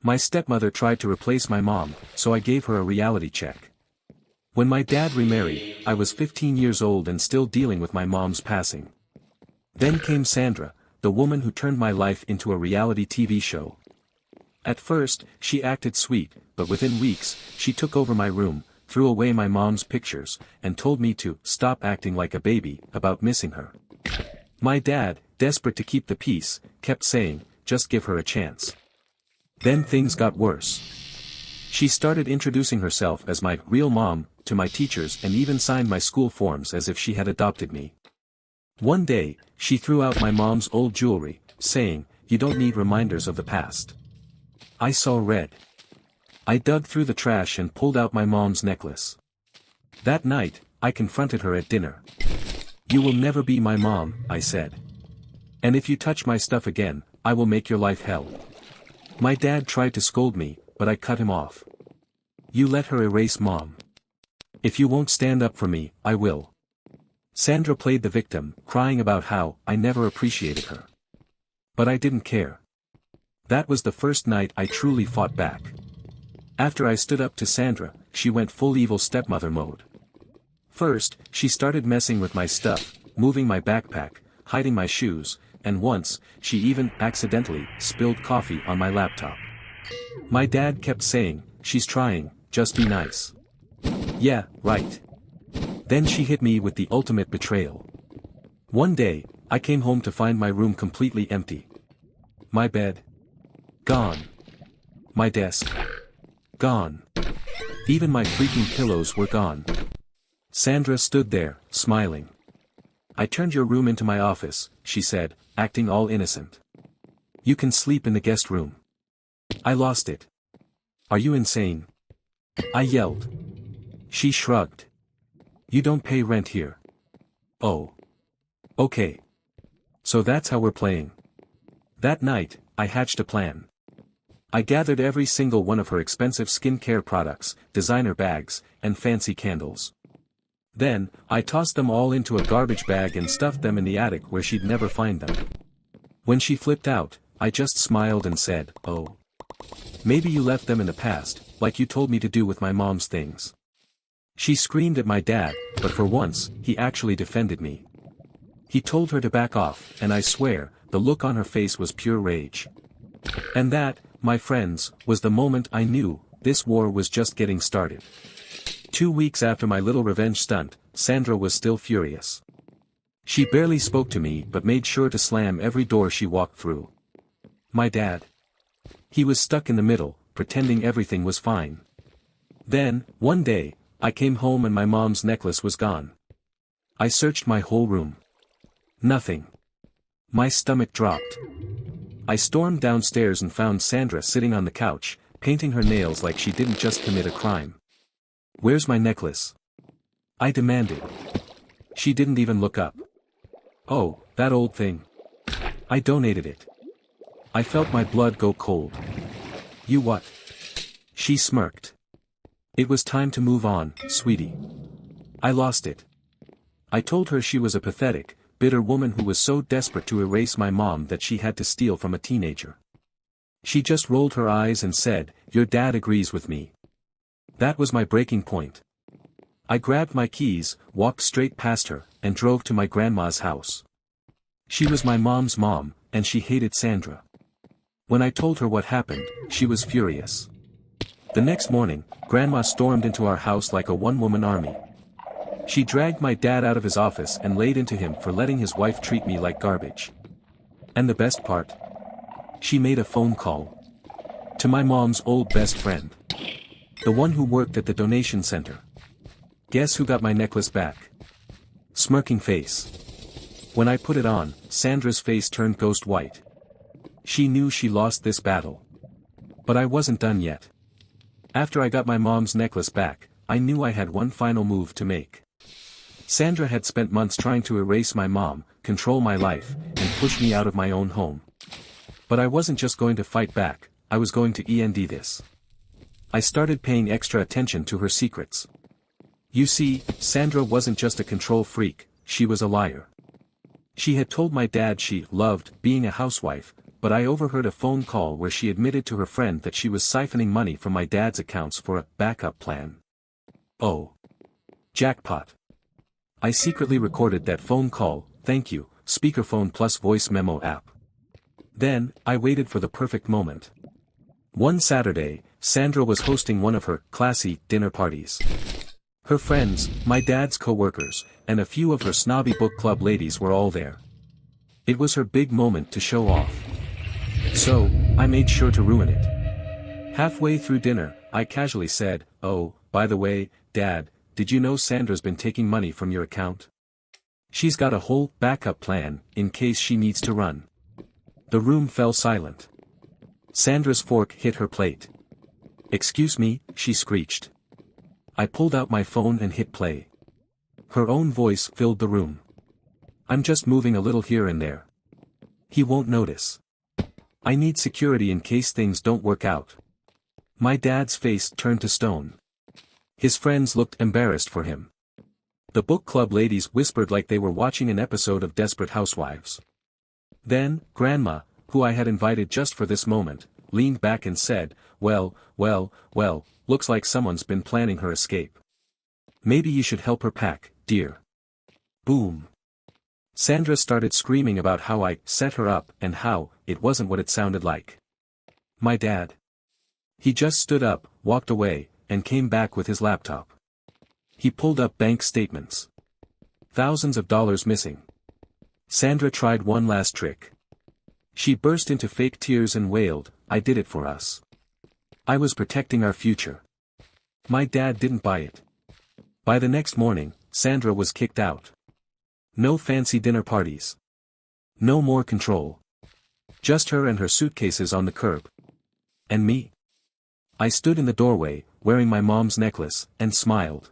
My stepmother tried to replace my mom, so I gave her a reality check. When my dad remarried, I was 15 years old and still dealing with my mom's passing. Then came Sandra, the woman who turned my life into a reality TV show. At first, she acted sweet, but within weeks, she took over my room, threw away my mom's pictures, and told me to stop acting like a baby about missing her. My dad, desperate to keep the peace, kept saying, just give her a chance. Then things got worse. She started introducing herself as my real mom to my teachers and even signed my school forms as if she had adopted me. One day, she threw out my mom's old jewelry, saying, "You don't need reminders of the past." I saw red. I dug through the trash and pulled out my mom's necklace. That night, I confronted her at dinner. "You will never be my mom," I said. "And if you touch my stuff again, I will make your life hell." My dad tried to scold me, but I cut him off. "You let her erase mom. If you won't stand up for me, I will." Sandra played the victim, crying about how I never appreciated her. But I didn't care. That was the first night I truly fought back. After I stood up to Sandra, she went full evil stepmother mode. First, she started messing with my stuff, moving my backpack, hiding my shoes, and once, she even accidentally spilled coffee on my laptop. My dad kept saying, "She's trying, just be nice." Yeah, right. Then she hit me with the ultimate betrayal. One day, I came home to find my room completely empty. My bed. Gone. My desk. Gone. Even my freaking pillows were gone. Sandra stood there, smiling. "I turned your room into my office," she said, acting all innocent. "You can sleep in the guest room." I lost it. "Are you insane?" I yelled. She shrugged. "You don't pay rent here." "Oh. Okay. So that's how we're playing." That night, I hatched a plan. I gathered every single one of her expensive skincare products, designer bags, and fancy candles. Then, I tossed them all into a garbage bag and stuffed them in the attic where she'd never find them. When she flipped out, I just smiled and said, "Oh. Maybe you left them in the past, like you told me to do with my mom's things." She screamed at my dad, but for once, he actually defended me. He told her to back off, and I swear, the look on her face was pure rage. And that, my friends, was the moment I knew, this war was just getting started. 2 weeks after my little revenge stunt, Sandra was still furious. She barely spoke to me but made sure to slam every door she walked through. My dad. He was stuck in the middle, pretending everything was fine. Then, one day, I came home and my mom's necklace was gone. I searched my whole room. Nothing. My stomach dropped. I stormed downstairs and found Sandra sitting on the couch, painting her nails like she didn't just commit a crime. "Where's my necklace?" I demanded. She didn't even look up. "Oh, that old thing. I donated it." I felt my blood go cold. "You what?" She smirked. "It was time to move on, sweetie. I lost it." I told her she was a pathetic, bitter woman who was so desperate to erase my mom that she had to steal from a teenager. She just rolled her eyes and said, "Your dad agrees with me." That was my breaking point. I grabbed my keys, walked straight past her, and drove to my grandma's house. She was my mom's mom, and she hated Sandra. When I told her what happened, she was furious. The next morning, Grandma stormed into our house like a one-woman army. She dragged my dad out of his office and laid into him for letting his wife treat me like garbage. And the best part? She made a phone call. To my mom's old best friend. The one who worked at the donation center. Guess who got my necklace back? Smirking face. When I put it on, Sandra's face turned ghost white. She knew she lost this battle. But I wasn't done yet. After I got my mom's necklace back, I knew I had one final move to make. Sandra had spent months trying to erase my mom, control my life, and push me out of my own home. But I wasn't just going to fight back, I was going to end this. I started paying extra attention to her secrets. You see, Sandra wasn't just a control freak, she was a liar. She had told my dad she loved being a housewife, but I overheard a phone call where she admitted to her friend that she was siphoning money from my dad's accounts for a backup plan. Oh. Jackpot. I secretly recorded that phone call, thank you, speakerphone plus voice memo app. Then, I waited for the perfect moment. One Saturday, Sandra was hosting one of her classy dinner parties. Her friends, my dad's co-workers, and a few of her snobby book club ladies were all there. It was her big moment to show off. So, I made sure to ruin it. Halfway through dinner, I casually said, "Oh, by the way, Dad, did you know Sandra's been taking money from your account? She's got a whole backup plan, in case she needs to run." The room fell silent. Sandra's fork hit her plate. "Excuse me," she screeched. I pulled out my phone and hit play. Her own voice filled the room. "I'm just moving a little here and there. He won't notice. I need security in case things don't work out." My dad's face turned to stone. His friends looked embarrassed for him. The book club ladies whispered like they were watching an episode of Desperate Housewives. Then, Grandma, who I had invited just for this moment, leaned back and said, well, looks like someone's been planning her escape. Maybe you should help her pack, dear." Boom. Sandra started screaming about how I set her up and how it wasn't what it sounded like. My dad. He just stood up, walked away, and came back with his laptop. He pulled up bank statements. Thousands of dollars missing. Sandra tried one last trick. She burst into fake tears and wailed, "I did it for us. I was protecting our future." My dad didn't buy it. By the next morning, Sandra was kicked out. No fancy dinner parties. No more control. Just her and her suitcases on the curb. And me. I stood in the doorway, wearing my mom's necklace, and smiled.